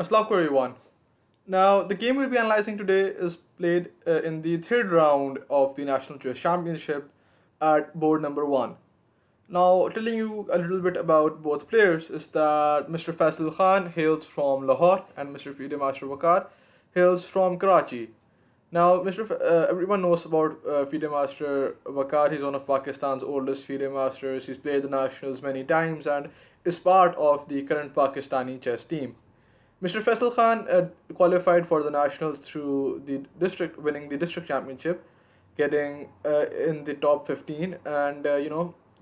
Assalamu everyone. Now, the game we'll be analyzing today is played in the third round of the National Chess Championship at board number one. Now, telling you a little bit about both players is that Mr. Faisal Khan hails from Lahore and Mr. FIDE Master Waqar hails from Karachi. Now, everyone knows about FIDE Master Waqar. He's one of Pakistan's oldest FIDE Masters. He's played the Nationals many times and is part of the current Pakistani chess team. Mr. Faisal Khan qualified for the nationals through the district, winning the district championship, getting in the top 15, and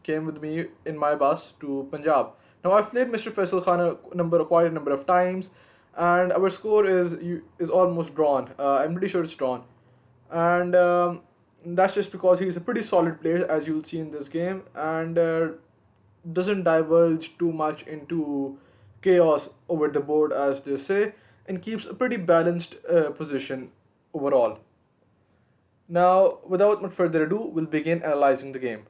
came with me in my bus to Punjab. Now I've played Mr. Faisal Khan quite a number of times, and our score is almost drawn. I'm pretty sure it's drawn, and that's just because he's a pretty solid player, as you'll see in this game, and doesn't divulge too much into chaos over the board, as they say, and keeps a pretty balanced position overall. Now, without much further ado, we'll begin analyzing the game.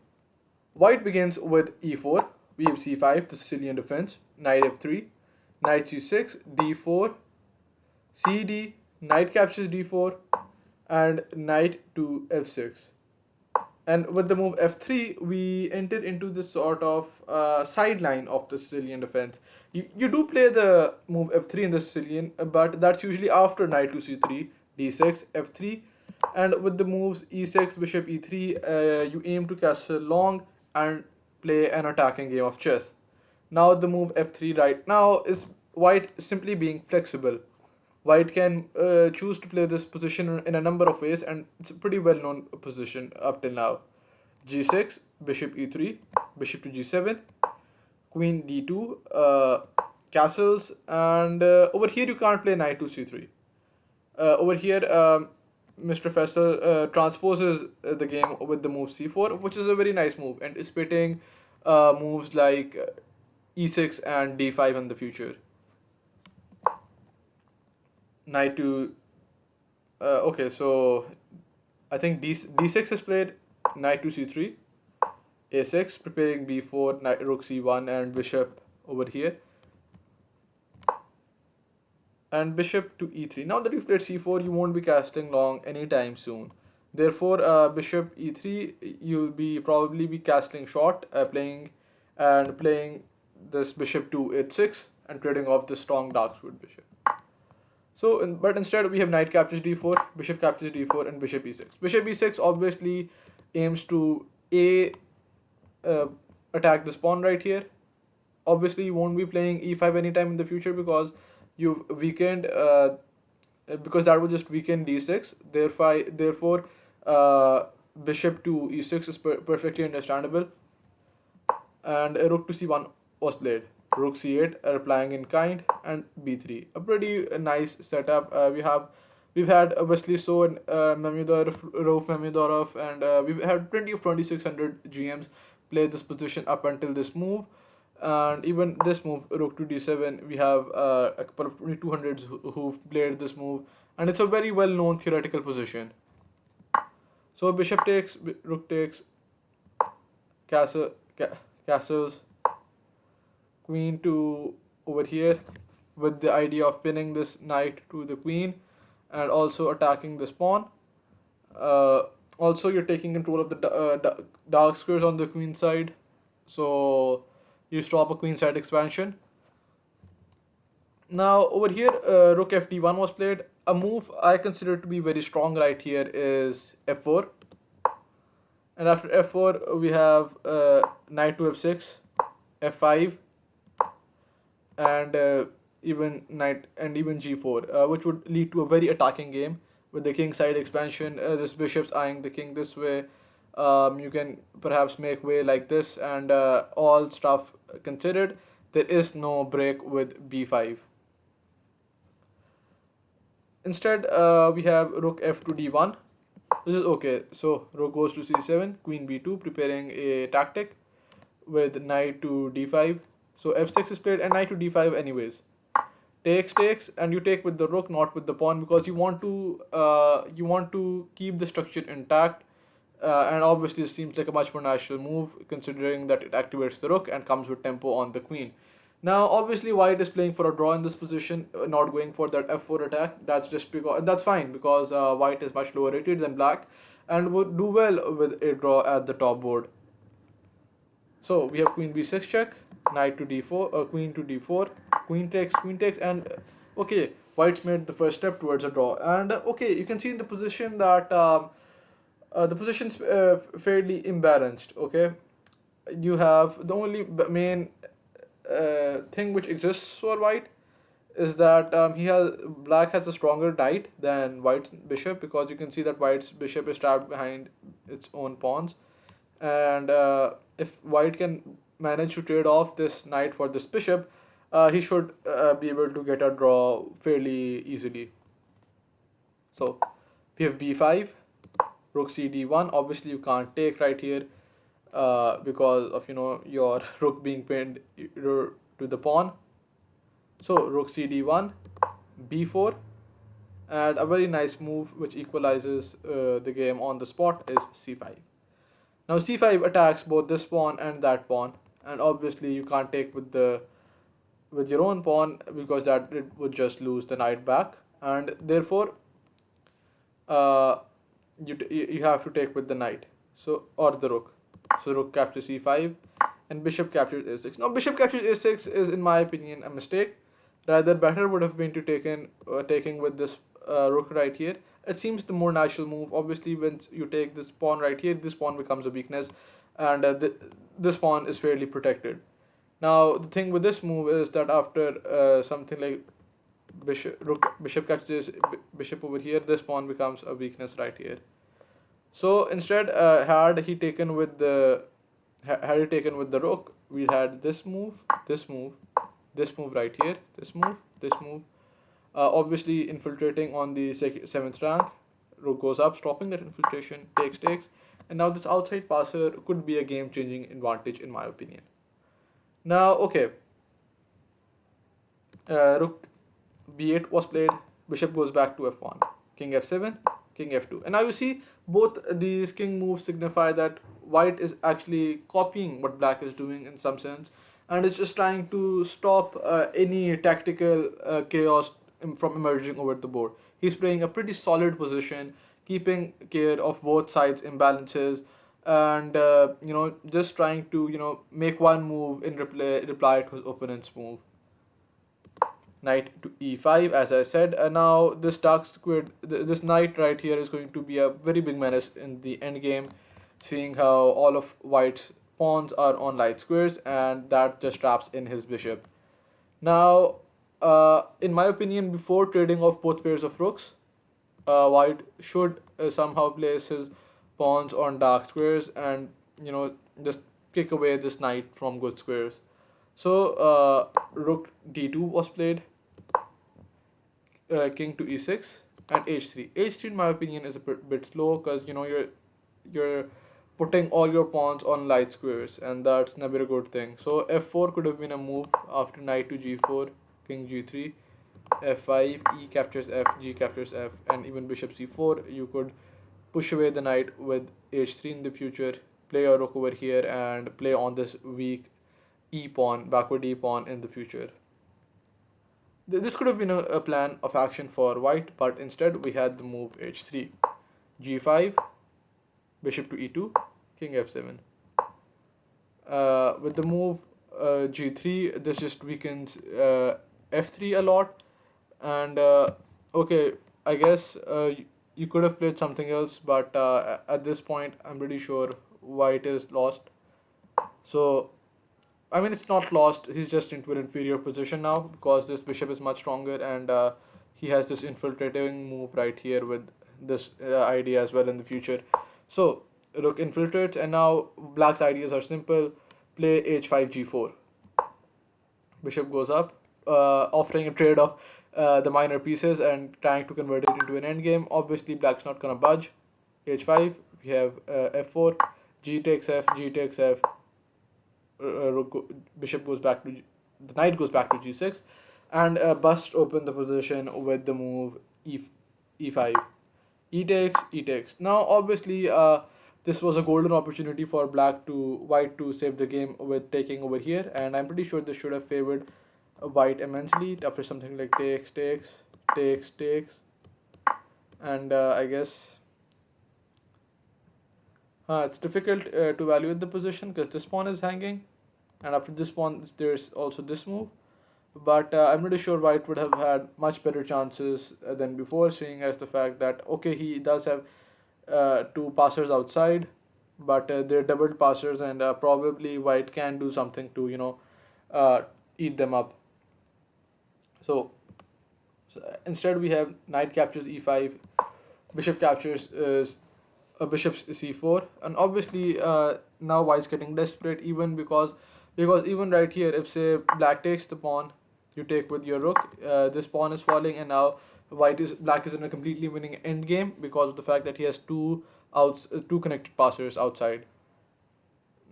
White begins with e4, we have c5, the Sicilian defense, knight f3, knight c6, d4, cd, knight captures d4, and knight to f6. And with the move f3, we enter into this sort of sideline of the Sicilian defense. You do play the move f3 in the Sicilian, but that's usually after knight to c3, d6, f3. And with the moves e6, bishop e3, you aim to castle long and play an attacking game of chess. Now the move f3 right now is white simply being flexible. White can choose to play this position in a number of ways, and it's a pretty well known position up till now. g6, bishop e3, bishop to g7, queen d2, castles, and over here you can't play knight to c3. Over here, Mr. Faisal transposes the game with the move c4, which is a very nice move, anticipating moves like e6 and d5 in the future. Knight to okay, so I think d6 is played, knight to c3, a6, preparing b4, knight, rook c1, and bishop over here, and bishop to e3. Now that you've played c4, you won't be casting long anytime soon. Therefore, bishop e3, you'll be probably be castling short, playing this bishop to h6 and trading off the strong dark-suited bishop. So, but instead we have knight captures d4, bishop captures d4, and bishop e6. Bishop e6 obviously aims to attack this pawn right here. Obviously, you won't be playing e5 anytime in the future because you've weakened, because that would just weaken d6. Therefore, bishop to e6 is perfectly understandable. And rook to c1 was played. Rook c8, replying in kind, and b3. A pretty nice setup. We've had Wesley So and Rauf Mamedorov, and we've had plenty of 2600 GMs play this position up until this move. And even this move, rook to d7, we have a couple of 2200s who've played this move, and it's a very well known theoretical position. So bishop takes, rook takes, castles, queen to over here, with the idea of pinning this knight to the queen and also attacking this pawn. Also, you're taking control of the dark squares on the queen side, so you stop a queen side expansion. Now over here, rook fd1 was played. A move I consider to be very strong right here is f4, and after f4 we have knight to f6, f5, and even g4, which would lead to a very attacking game with the king side expansion. This bishop's eyeing the king this way. You can perhaps make way like this, and all stuff considered, there is no break with b5. Instead, we have rook f to d1. This is okay. So rook goes to c7, queen b2, preparing a tactic with knight to d5. So f6 is played and knight to d5 anyways. Takes, and you take with the rook, not with the pawn, because you want to keep the structure intact. And obviously this seems like a much more natural move, considering that it activates the rook and comes with tempo on the queen. Now, obviously, white is playing for a draw in this position, not going for that f4 attack. That's just because that's fine because white is much lower rated than black, and would do well with a draw at the top board. So we have queen b6 check, knight to d4, queen to d4, queen takes, and okay, white's made the first step towards a draw. And okay, you can see in the position that the position's fairly imbalanced. Okay, you have the only main thing which exists for white is that black has a stronger knight than white's bishop, because you can see that white's bishop is trapped behind its own pawns, and if white can manage to trade off this knight for this bishop, he should be able to get a draw fairly easily. So we have b5, rook c d1. Obviously you can't take right here because of your rook being pinned to the pawn. So rook c d1, b4, and a very nice move which equalizes the game on the spot is c5. Now c5 attacks both this pawn and that pawn, and obviously you can't take with your own pawn because that it would just lose the knight back, and therefore you have to take with the knight, so or the rook. So rook captures c5 and bishop captures a6. Now bishop captures a6 is, in my opinion, a mistake. Rather better would have been to taking with this rook right here. It seems the more natural move. Obviously, when you take this pawn right here, this pawn becomes a weakness, and this pawn is fairly protected. Now the thing with this move is that after something like bishop catches bishop over here, this pawn becomes a weakness right here. So instead, had he taken with the rook, we had this move, this move, this move right here, this move, this move. Obviously infiltrating on the 7th rank, rook goes up, stopping that infiltration, takes, and now this outside passer could be a game-changing advantage in my opinion. Now, okay, rook b8 was played, bishop goes back to f1, king f7, king f2, and now you see both these king moves signify that white is actually copying what black is doing in some sense, and is just trying to stop any tactical chaos from emerging over the board. He's playing a pretty solid position, keeping care of both sides' imbalances, and just trying to make one move in reply to his opponent's move. Knight to e5, as I said, and now this dark squid, this knight right here is going to be a very big menace in the endgame, seeing how all of white's pawns are on light squares, and that just traps in his bishop. Now, in my opinion, before trading off both pairs of rooks, white should somehow place his pawns on dark squares and just kick away this knight from good squares. So rook d2 was played, king to e6, and h3. H3, in my opinion, is a bit slow because you're putting all your pawns on light squares, and that's never a good thing. So f4 could have been a move after knight to g4, king g3, f5, e captures f, g captures f, and even bishop c4. You could push away the knight with h3 in the future, play a rook over here, and play on this weak e pawn, backward e pawn in the future. This could have been a plan of action for white, but instead we had the move h3, g5, bishop to e2, king f7. With the move g3, this just weakens f3 a lot, and okay, I guess you could have played something else, but at this point I'm pretty sure white is lost. So I mean, it's not lost, he's just into an inferior position now because this bishop is much stronger, and he has this infiltrating move right here with this idea as well in the future. So rook infiltrates, and now black's ideas are simple: play h5 g4, bishop goes up, offering a trade of the minor pieces and trying to convert it into an endgame. Obviously black's not gonna budge. h5, we have f4, g takes f, g takes f, bishop goes back to the knight goes back to g6, and bust open the position with the move e5, e takes. Now obviously this was a golden opportunity for white to save the game with taking over here, and I'm pretty sure this should have favored white immensely after something like takes, and I guess it's difficult to evaluate the position because this pawn is hanging, and after this pawn there's also this move. But I'm pretty sure white would have had much better chances than before, seeing as the fact that okay, he does have two passers outside, but they're doubled passers, and probably white can do something to uh, eat them up. So, instead we have knight captures e5, bishop captures bishop c4, and obviously now white's getting desperate, even because even right here, if say black takes the pawn, you take with your rook, this pawn is falling, and now black is in a completely winning end game because of the fact that he has two connected passers outside.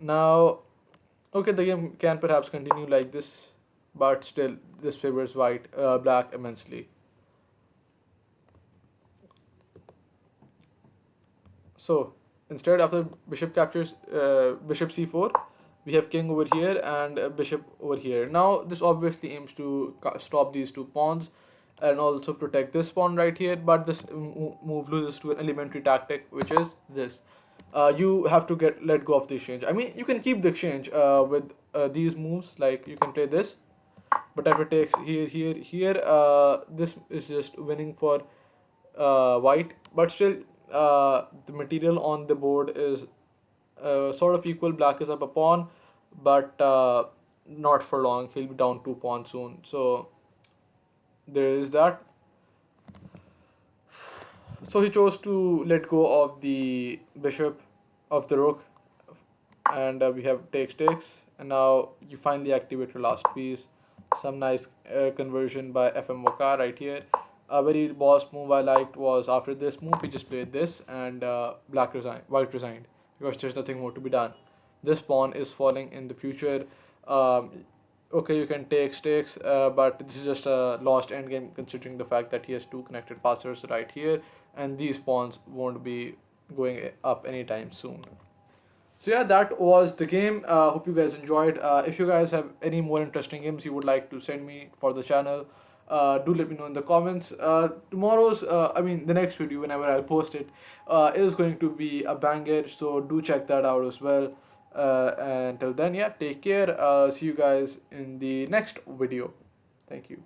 Now, okay, the game can perhaps continue like this, but still this favors black immensely. So instead, after bishop captures bishop c4, we have king over here and bishop over here. Now this obviously aims to stop these two pawns and also protect this pawn right here. But this move loses to an elementary tactic, which is this. You have to let go of the exchange. I mean, you can keep the exchange with these moves. Like you can play this, but after takes here, this is just winning for white. But still, the material on the board is sort of equal. Black is up a pawn, but not for long. He'll be down 2 pawns soon. So there is that. So he chose to let go of the bishop, of the rook, and we have takes, and now you finally activate your last piece. Some nice conversion by FM Waqar right here. A very boss move I liked was after this move he just played this, and white resigned because there's nothing more to be done. This pawn is falling in the future. Okay, you can takes, but this is just a lost endgame considering the fact that he has two connected passers right here, and these pawns won't be going up anytime soon. So yeah, that was the game. Hope you guys enjoyed. If you guys have any more interesting games you would like to send me for the channel, do let me know in the comments. The next video, whenever I'll post it, is going to be a banger. So do check that out as well. Until then, yeah, take care. See you guys in the next video. Thank you.